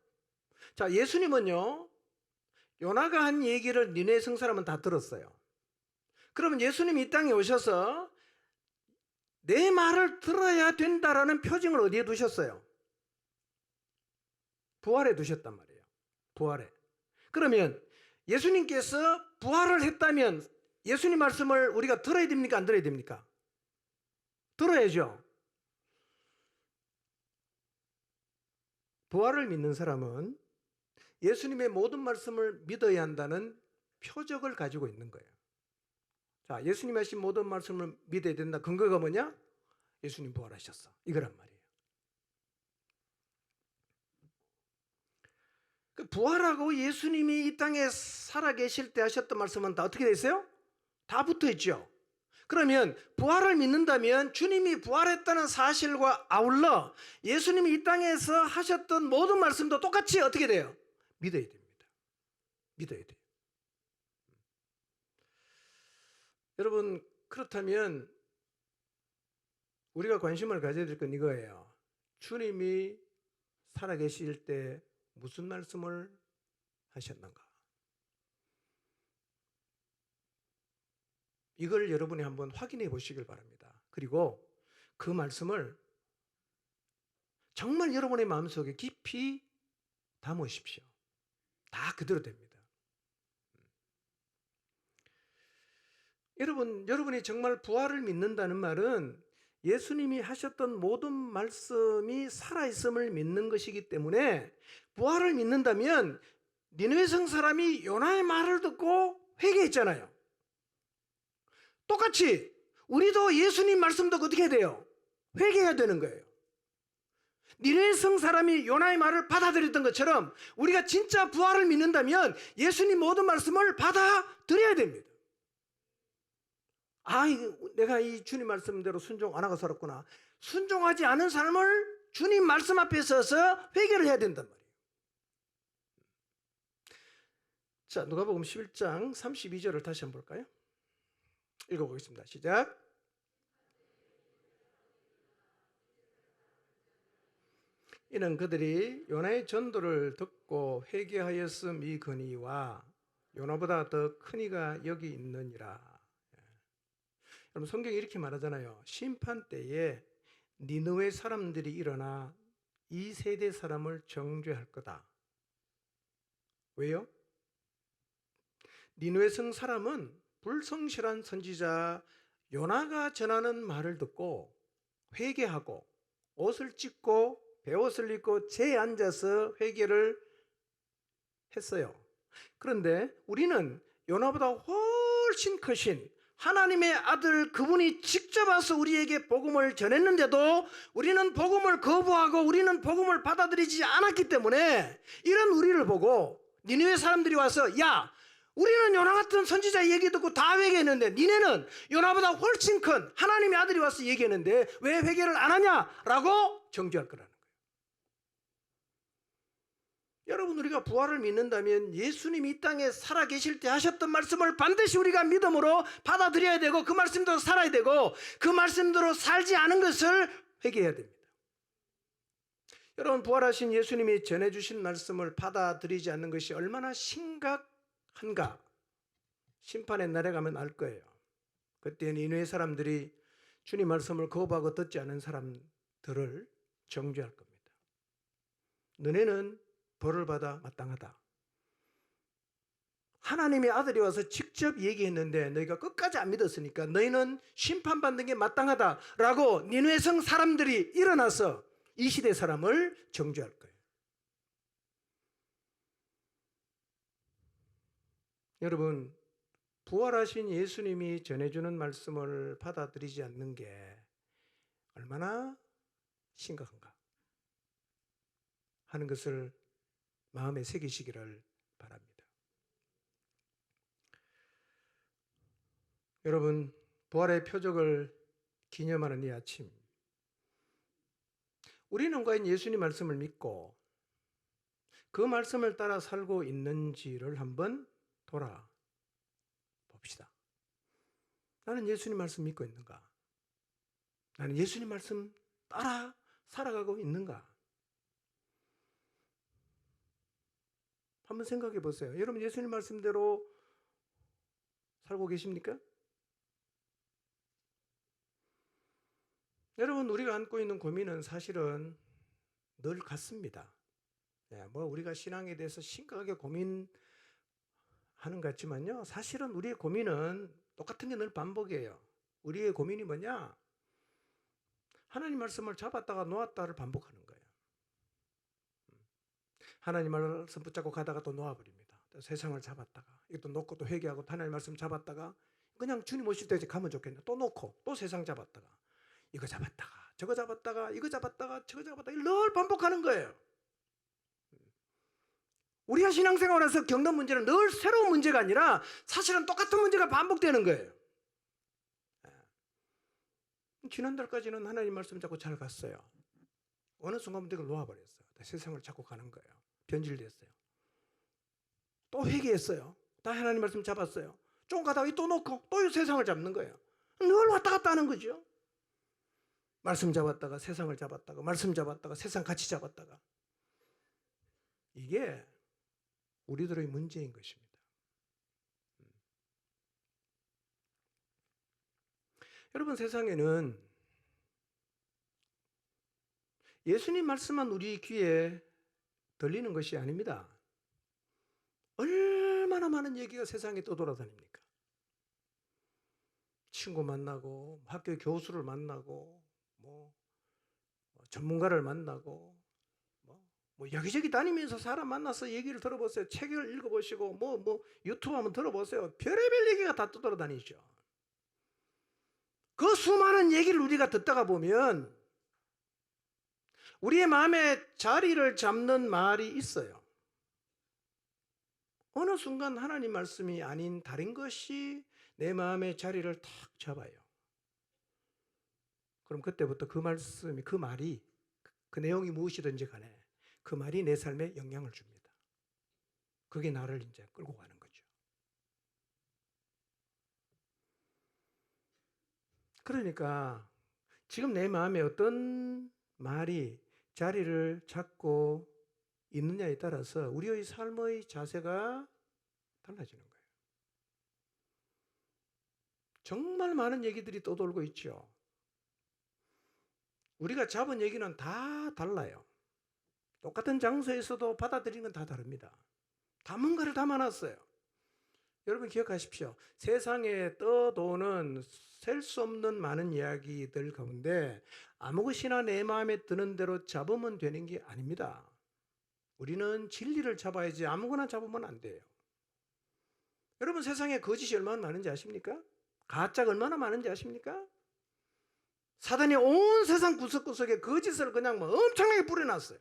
자, 예수님은요, 요나가 한 얘기를 니느웨 성 사람은 다 들었어요. 그러면 예수님이 이 땅에 오셔서 내 말을 들어야 된다라는 표징을 어디에 두셨어요? 부활에 두셨단 말이에요. 부활에. 그러면 예수님께서 부활을 했다면 예수님 말씀을 우리가 들어야 됩니까? 안 들어야 됩니까? 들어야죠. 부활을 믿는 사람은 예수님의 모든 말씀을 믿어야 한다는 표적을 가지고 있는 거예요. 자, 예수님 하신 모든 말씀을 믿어야 된다. 근거가 뭐냐? 예수님 부활하셨어. 이거란 말이에요. 그 부활하고 예수님이 이 땅에 살아계실 때 하셨던 말씀은 다 어떻게 돼 있어요? 다 붙어 있죠. 그러면 부활을 믿는다면 주님이 부활했다는 사실과 아울러 예수님이 이 땅에서 하셨던 모든 말씀도 똑같이 어떻게 돼요? 믿어야 됩니다. 믿어야 돼요. 여러분, 그렇다면 우리가 관심을 가져야 될 건 이거예요. 주님이 살아계실 때 무슨 말씀을 하셨는가? 이걸 여러분이 한번 확인해 보시길 바랍니다. 그리고 그 말씀을 정말 여러분의 마음속에 깊이 담으십시오. 다 그대로 됩니다. 여러분이 정말 부활을 믿는다는 말은 예수님이 하셨던 모든 말씀이 살아있음을 믿는 것이기 때문에 부활을 믿는다면 니느웨 성 사람이 요나의 말을 듣고 회개했잖아요. 똑같이 우리도 예수님 말씀도 어떻게 해야 돼요? 회개해야 되는 거예요. 니느웨 성 사람이 요나의 말을 받아들였던 것처럼 우리가 진짜 부활을 믿는다면 예수님 모든 말씀을 받아들여야 됩니다. 내가 이 주님 말씀대로 순종 안 하고 살았구나. 순종하지 않은 삶을 주님 말씀 앞에 서서 회개를 해야 된단 말이에요. 자, 누가복음 11장 32절을 다시 한번 볼까요? 읽어보겠습니다. 시작. 이는 그들이 요나의 전도를 듣고 회개하였음이거니와 요나보다 더 큰 이가 여기 있느니라. 여러분, 성경이 이렇게 말하잖아요. 심판 때에 니느웨 사람들이 일어나 이 세대 사람을 정죄할 거다. 왜요? 니느웨 성 사람은 불성실한 선지자 요나가 전하는 말을 듣고 회개하고 옷을 찢고 베옷을 입고 재에 앉아서 회개를 했어요. 그런데 우리는 요나보다 훨씬 크신 하나님의 아들 그분이 직접 와서 우리에게 복음을 전했는데도 우리는 복음을 거부하고 우리는 복음을 받아들이지 않았기 때문에 이런 우리를 보고 니느웨 사람들이 와서 야, 우리는 요나 같은 선지자 얘기 듣고 다 회개했는데 니네는 요나보다 훨씬 큰 하나님의 아들이 와서 얘기했는데 왜 회개를 안 하냐라고 정죄할 거라는 거예요. 여러분, 우리가 부활을 믿는다면 예수님이 이 땅에 살아계실 때 하셨던 말씀을 반드시 우리가 믿음으로 받아들여야 되고 그 말씀대로 살아야 되고 그 말씀대로 살지 않은 것을 회개해야 됩니다. 여러분, 부활하신 예수님이 전해주신 말씀을 받아들이지 않는 것이 얼마나 심각한가 심판의 날에 가면 알 거예요. 그때 니느웨 사람들이 주님 말씀을 거부하고 듣지 않은 사람들을 정죄할 겁니다. 너네는 벌을 받아 마땅하다. 하나님의 아들이 와서 직접 얘기했는데 너희가 끝까지 안 믿었으니까 너희는 심판받는 게 마땅하다라고 니느웨 성 사람들이 일어나서 이 시대 사람을 정죄할 거예요. 여러분, 부활하신 예수님이 전해주는 말씀을 받아들이지 않는 게 얼마나 심각한가 하는 것을 마음에 새기시기를 바랍니다. 여러분, 부활의 표적을 기념하는 이 아침, 우리는 과연 예수님 말씀을 믿고 그 말씀을 따라 살고 있는지를 한번 돌아봅시다. 나는 예수님 말씀 믿고 있는가? 나는 예수님 말씀 따라 살아가고 있는가? 한번 생각해 보세요. 여러분, 예수님 말씀대로 살고 계십니까? 여러분, 우리가 안고 있는 고민은 사실은 늘 같습니다. 우리가 신앙에 대해서 심각하게 고민하는 것 같지만요, 사실은 우리의 고민은 똑같은 게 늘 반복이에요. 우리의 고민이 뭐냐? 하나님 말씀을 잡았다가 놓았다를 반복하는 거예요. 하나님 말씀 붙잡고 가다가 또 놓아버립니다. 또 세상을 잡았다가 이것도 놓고 또 회개하고 하나님 말씀 잡았다가 그냥 주님 오실 때까지 가면 좋겠네. 또 놓고 또 세상 잡았다가 이거 잡았다가 저거 잡았다가 이거 잡았다가 저거 잡았다가 늘 반복하는 거예요. 우리가 신앙생활에서 겪는 문제는 늘 새로운 문제가 아니라 사실은 똑같은 문제가 반복되는 거예요. 지난달까지는 하나님 말씀 잡고 잘 갔어요. 어느 순간부터 이걸 놓아버렸어요. 세상을 잡고 가는 거예요. 변질됐어요. 또 회개했어요. 다 하나님 말씀 잡았어요. 좀 가다가 또 놓고 또 세상을 잡는 거예요. 늘 왔다 갔다 하는 거죠. 말씀 잡았다가 세상을 잡았다가 말씀 잡았다가 세상 같이 잡았다가. 이게 우리들의 문제인 것입니다. 여러분, 세상에는 예수님 말씀만 우리 귀에 들리는 것이 아닙니다. 얼마나 많은 얘기가 세상에 떠돌아다닙니까? 친구 만나고 학교 교수를 만나고 전문가를 만나고 여기저기 다니면서 사람 만나서 얘기를 들어보세요. 책을 읽어보시고 유튜브 한번 들어보세요. 별의별 얘기가 다 떠돌아다니죠. 그 수많은 얘기를 우리가 듣다가 보면 우리의 마음에 자리를 잡는 말이 있어요. 어느 순간 하나님 말씀이 아닌 다른 것이 내 마음의 자리를 탁 잡아요. 그럼 그때부터 그 말씀이, 그 말이, 그 내용이 무엇이든지 간에 그 말이 내 삶에 영향을 줍니다. 그게 나를 이제 끌고 가는 거죠. 그러니까 지금 내 마음에 어떤 말이 자리를 잡고 있느냐에 따라서 우리의 삶의 자세가 달라지는 거예요. 정말 많은 얘기들이 떠돌고 있죠. 우리가 잡은 얘기는 다 달라요. 똑같은 장소에서도 받아들이는 건 다 다릅니다. 다 뭔가를 담아놨어요. 여러분 기억하십시오. 세상에 떠도는 셀 수 없는 많은 이야기들 가운데 아무 것이나 내 마음에 드는 대로 잡으면 되는 게 아닙니다. 우리는 진리를 잡아야지 아무거나 잡으면 안 돼요. 여러분, 세상에 거짓이 얼마나 많은지 아십니까? 가짜가 얼마나 많은지 아십니까? 사단이 온 세상 구석구석에 거짓을 그냥 엄청나게 뿌려놨어요.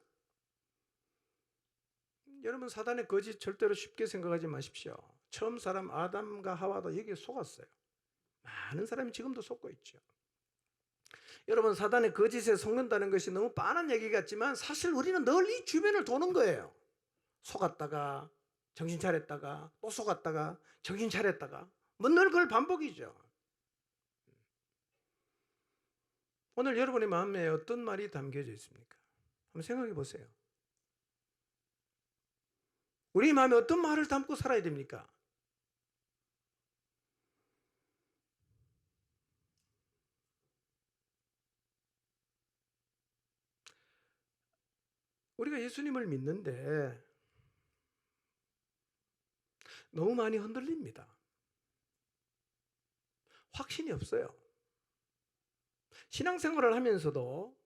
여러분, 사단의 거짓 절대로 쉽게 생각하지 마십시오. 처음 사람 아담과 하와도 여기에 속았어요. 많은 사람이 지금도 속고 있죠. 여러분, 사단의 거짓에 속는다는 것이 너무 뻔한 얘기 같지만 사실 우리는 늘 이 주변을 도는 거예요. 속았다가 정신 차렸다가 또 속았다가 정신 차렸다가 늘 그걸 반복이죠. 오늘 여러분의 마음에 어떤 말이 담겨져 있습니까? 한번 생각해 보세요. 우리 마음에 어떤 말을 담고 살아야 됩니까? 우리가 예수님을 믿는데 너무 많이 흔들립니다. 확신이 없어요. 신앙생활을 하면서도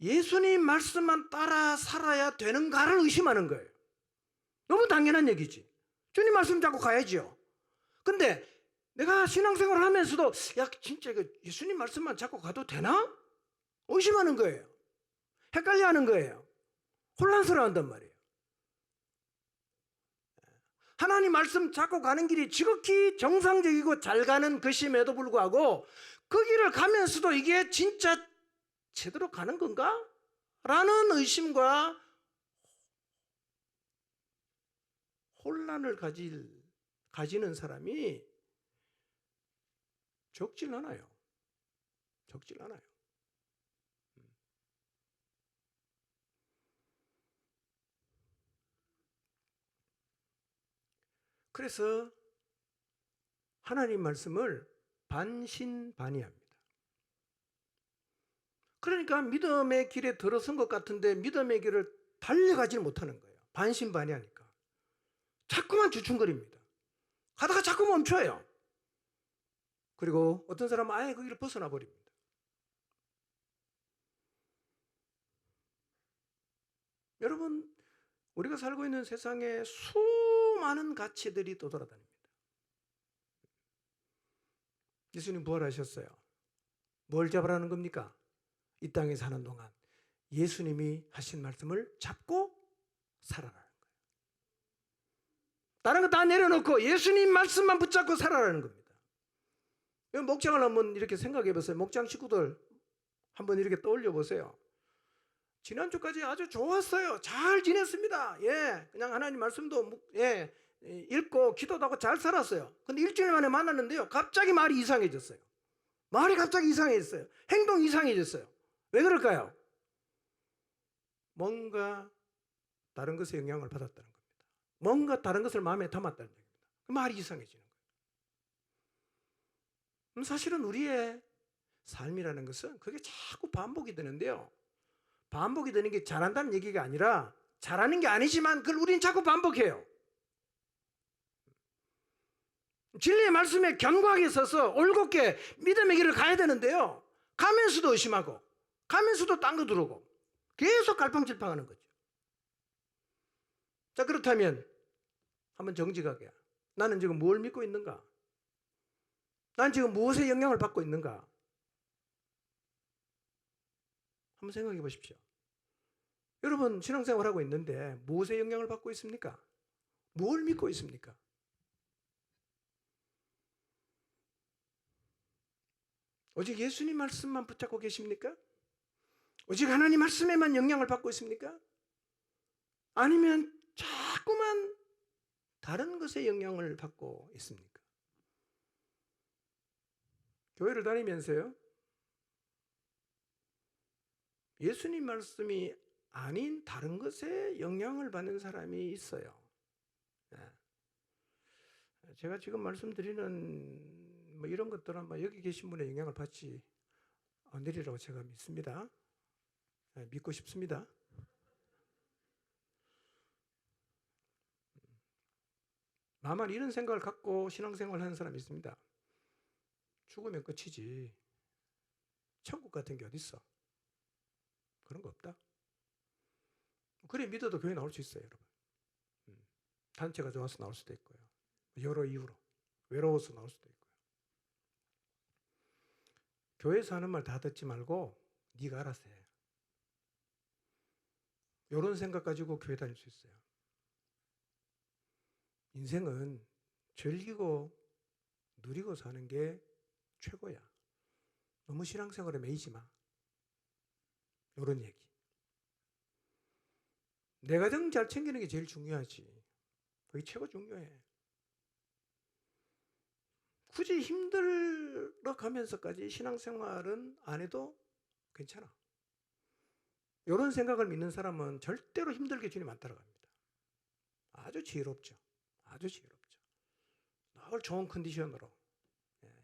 예수님 말씀만 따라 살아야 되는가를 의심하는 거예요. 너무 당연한 얘기지. 주님 말씀 잡고 가야죠. 근데 내가 신앙생활을 하면서도 진짜 예수님 말씀만 잡고 가도 되나? 의심하는 거예요. 헷갈려하는 거예요. 혼란스러워한단 말이에요. 하나님 말씀 잡고 가는 길이 지극히 정상적이고 잘 가는 것임에도 불구하고 그 길을 가면서도 이게 진짜 제대로 가는 건가? 라는 의심과 혼란을 가지는 사람이 적질 않아요. 적질 않아요. 그래서 하나님 말씀을 반신반의합니다. 그러니까 믿음의 길에 들어선 것 같은데 믿음의 길을 달려가지 못하는 거예요. 반신반의하니까. 자꾸만 주춤거립니다. 가다가 자꾸 멈춰요. 그리고 어떤 사람은 아예 그 길을 벗어나 버립니다. 여러분, 우리가 살고 있는 세상에 수많은 가치들이 떠돌아다닙니다. 예수님 부활하셨어요. 뭘 잡으라는 겁니까? 이 땅에 사는 동안 예수님이 하신 말씀을 잡고 살아라는 거예요. 다른 거 다 내려놓고 예수님 말씀만 붙잡고 살아라는 겁니다. 목장을 한번 이렇게 생각해 보세요. 목장 식구들 한번 이렇게 떠올려 보세요. 지난주까지 아주 좋았어요. 잘 지냈습니다. 예, 그냥 하나님 말씀도 읽고 기도도 하고 잘 살았어요. 근데 일주일 만에 만났는데요, 갑자기 말이 이상해졌어요. 말이 갑자기 이상해졌어요. 행동이 이상해졌어요. 왜 그럴까요? 뭔가 다른 것에 영향을 받았다는 겁니다. 뭔가 다른 것을 마음에 담았다는 얘기입니다. 말이 이상해지는 거예요. 사실은 우리의 삶이라는 것은 그게 자꾸 반복이 되는데요, 반복이 되는 게 잘한다는 얘기가 아니라, 잘하는 게 아니지만 그걸 우리는 자꾸 반복해요. 진리의 말씀에 견고하게 서서 올곧게 믿음의 길을 가야 되는데요, 가면서도 의심하고 가면서도 딴 거 들어오고 계속 갈팡질팡하는 거죠. 자, 그렇다면 한번 정직하게, 나는 지금 뭘 믿고 있는가? 난 지금 무엇에 영향을 받고 있는가? 한번 생각해 보십시오. 여러분 신앙생활하고 있는데 무엇에 영향을 받고 있습니까? 뭘 믿고 있습니까? 오직 예수님 말씀만 붙잡고 계십니까? 오직 하나님 말씀에만 영향을 받고 있습니까? 아니면 자꾸만 다른 것에 영향을 받고 있습니까? 교회를 다니면서요, 예수님 말씀이 아닌 다른 것에 영향을 받는 사람이 있어요. 제가 지금 말씀드리는 이런 것들은 여기 계신 분의 영향을 받지 않으리라고 제가 믿습니다. 믿고 싶습니다. 다만 이런 생각을 갖고 신앙생활을 하는 사람이 있습니다. 죽으면 끝이지, 천국 같은 게 어디 있어? 그런 거 없다. 그래 믿어도 교회 나올 수 있어요, 여러분. 단체가 좋아서 나올 수도 있고요, 여러 이유로 외로워서 나올 수도 있고요. 교회에서 하는 말 다 듣지 말고 네가 알아서 해. 이런 생각 가지고 교회 다닐 수 있어요. 인생은 즐기고 누리고 사는 게 최고야. 너무 신앙생활에 매이지 마. 이런 얘기. 내 가정 잘 챙기는 게 제일 중요하지. 그게 최고 중요해. 굳이 힘들어 가면서까지 신앙생활은 안 해도 괜찮아. 이런 생각을 믿는 사람은 절대로 힘들게 주님 안 따라갑니다. 아주 지혜롭죠. 아주 지혜롭죠. 늘 좋은 컨디션으로,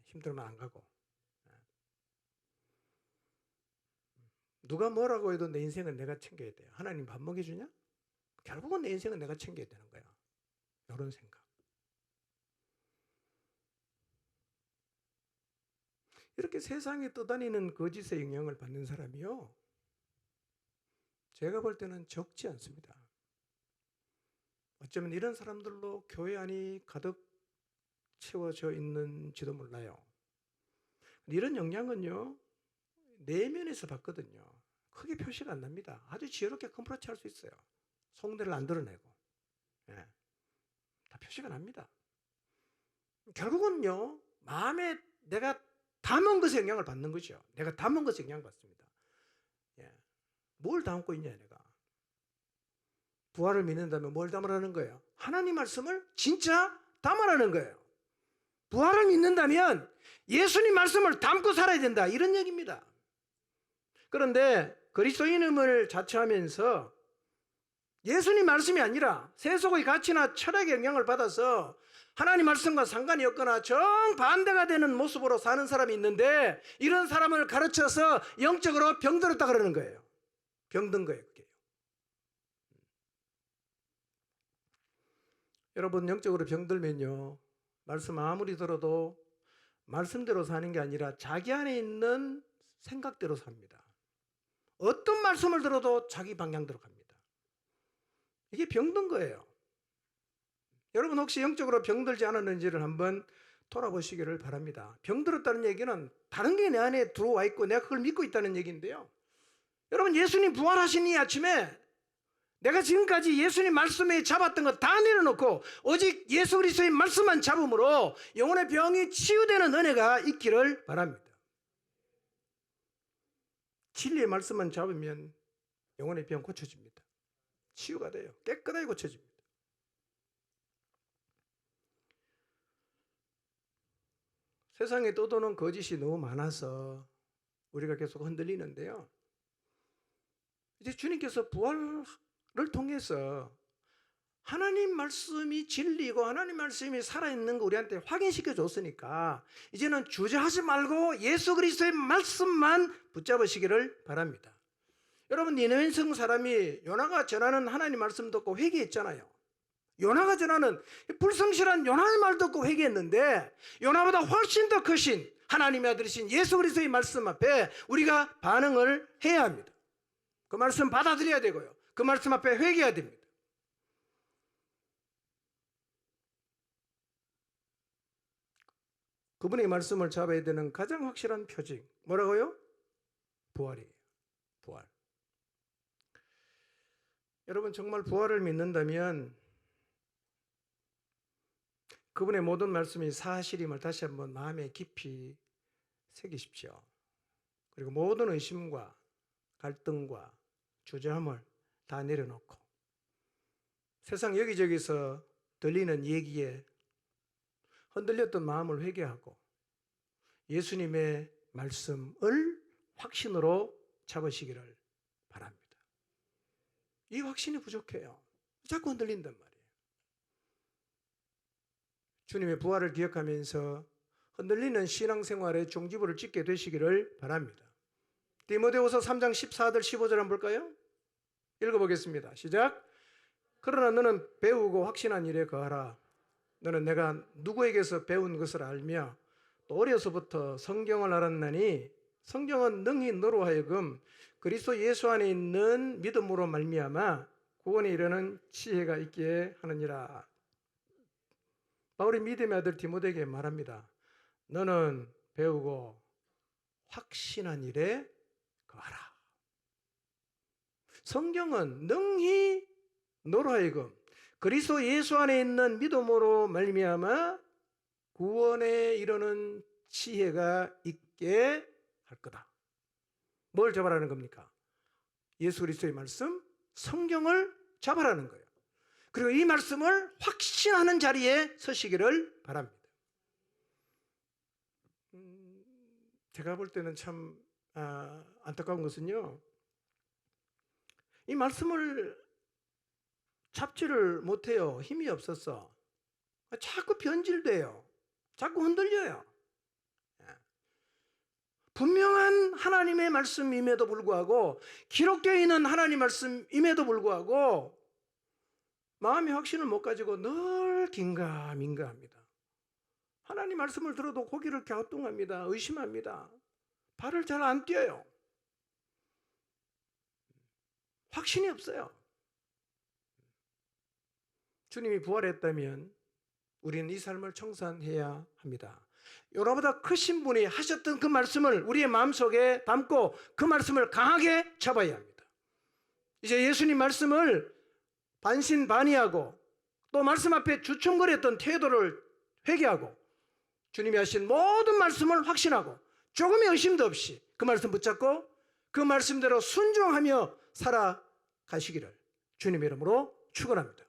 힘들면 안 가고. 누가 뭐라고 해도 내 인생은 내가 챙겨야 돼요. 하나님 밥 먹여주냐? 결국은 내 인생은 내가 챙겨야 되는 거야. 이런 생각. 이렇게 세상에 떠다니는 거짓의 영향을 받는 사람이요, 제가 볼 때는 적지 않습니다. 어쩌면 이런 사람들로 교회 안이 가득 채워져 있는지도 몰라요. 이런 영향은요, 내면에서 받거든요. 크게 표시가 안 납니다. 아주 지혜롭게 컴프로치 할 수 있어요. 속내를 안 드러내고. 다 표시가 납니다. 결국은요, 마음에 내가 담은 것에 영향을 받는 거죠. 내가 담은 것에 영향을 받습니다. 뭘 담고 있냐, 내가. 부활을 믿는다면 뭘 담으라는 거예요? 하나님 말씀을 진짜 담으라는 거예요. 부활을 믿는다면 예수님 말씀을 담고 살아야 된다, 이런 얘기입니다. 그런데 그리스도인임을 자처하면서 예수님 말씀이 아니라 세속의 가치나 철학의 영향을 받아서 하나님 말씀과 상관이 없거나 정반대가 되는 모습으로 사는 사람이 있는데, 이런 사람을 가르쳐서 영적으로 병들었다 그러는 거예요. 병든 거예요, 그게요. 여러분, 영적으로 병들면요, 말씀 아무리 들어도 말씀대로 사는 게 아니라 자기 안에 있는 생각대로 삽니다. 어떤 말씀을 들어도 자기 방향대로 갑니다. 이게 병든 거예요. 여러분 혹시 영적으로 병들지 않았는지를 한번 돌아보시기를 바랍니다. 병들었다는 얘기는 다른 게 내 안에 들어와 있고 내가 그걸 믿고 있다는 얘기인데요, 여러분 예수님 부활하신 이 아침에 내가 지금까지 예수님 말씀에 잡았던 거 다 내려놓고 오직 예수 그리스도의 말씀만 잡음으로 영혼의 병이 치유되는 은혜가 있기를 바랍니다. 진리의 말씀만 잡으면 영혼의 병 고쳐집니다. 치유가 돼요. 깨끗하게 고쳐집니다. 세상에 떠도는 거짓이 너무 많아서 우리가 계속 흔들리는데요. 이제 주님께서 부활을 통해서 하나님 말씀이 진리고 하나님 말씀이 살아있는 거 우리한테 확인시켜 줬으니까 이제는 주저하지 말고 예수 그리스도의 말씀만 붙잡으시기를 바랍니다. 여러분, 니느웨 성 사람이 요나가 전하는 하나님 말씀 듣고 회개했잖아요. 요나가 전하는 불성실한 요나의 말 듣고 회개했는데 요나보다 훨씬 더 크신 하나님의 아들이신 예수 그리스도의 말씀 앞에 우리가 반응을 해야 합니다. 그 말씀 받아들여야 되고요. 그 말씀 앞에 회개해야 됩니다. 그분의 말씀을 잡아야 되는 가장 확실한 표징 뭐라고요? 부활이에요. 부활. 여러분, 정말 부활을 믿는다면 그분의 모든 말씀이 사실임을 다시 한번 마음에 깊이 새기십시오. 그리고 모든 의심과 갈등과 주저함을 다 내려놓고 세상 여기저기서 들리는 얘기에 흔들렸던 마음을 회개하고 예수님의 말씀을 확신으로 잡으시기를 바랍니다. 이 확신이 부족해요. 자꾸 흔들린단 말이에요. 주님의 부활을 기억하면서 흔들리는 신앙생활의 종지부를 찍게 되시기를 바랍니다. 디모데후서 3장 14절 15절 한번 볼까요? 읽어보겠습니다. 시작. 그러나 너는 배우고 확신한 일에 거하라. 너는 내가 누구에게서 배운 것을 알며 또 어려서부터 성경을 알았나니 성경은 능히 너로 하여금 그리스도 예수 안에 있는 믿음으로 말미암아 구원에 이르는 지혜가 있게 하느니라. 바울이 믿음의 아들 디모데에게 말합니다. 너는 배우고 확신한 일에 거하라. 성경은 능히 너로 하여금 그리스도 예수 안에 있는 믿음으로 말미암아 구원에 이르는 지혜가 있게 할 거다. 뭘 잡아라는 겁니까? 예수 그리스도의 말씀, 성경을 잡아라는 거예요. 그리고 이 말씀을 확신하는 자리에 서시기를 바랍니다. 제가 볼 때는 참 안타까운 것은요, 이 말씀을 잡지를 못해요. 힘이 없어서 자꾸 변질돼요. 자꾸 흔들려요. 분명한 하나님의 말씀임에도 불구하고 기록되어 있는 하나님 말씀임에도 불구하고 마음의 확신을 못 가지고 늘 긴가민가합니다. 하나님 말씀을 들어도 고개를 갸우뚱합니다. 의심합니다. 발을 잘 안 떼어요. 확신이 없어요. 주님이 부활했다면 우리는 이 삶을 청산해야 합니다. 요나보다 크신 분이 하셨던 그 말씀을 우리의 마음속에 담고 그 말씀을 강하게 잡아야 합니다. 이제 예수님 말씀을 반신반의하고 또 말씀 앞에 주춤거렸던 태도를 회개하고 주님이 하신 모든 말씀을 확신하고 조금의 의심도 없이 그 말씀 붙잡고 그 말씀대로 순종하며 살아가시기를 주님의 이름으로 축원합니다.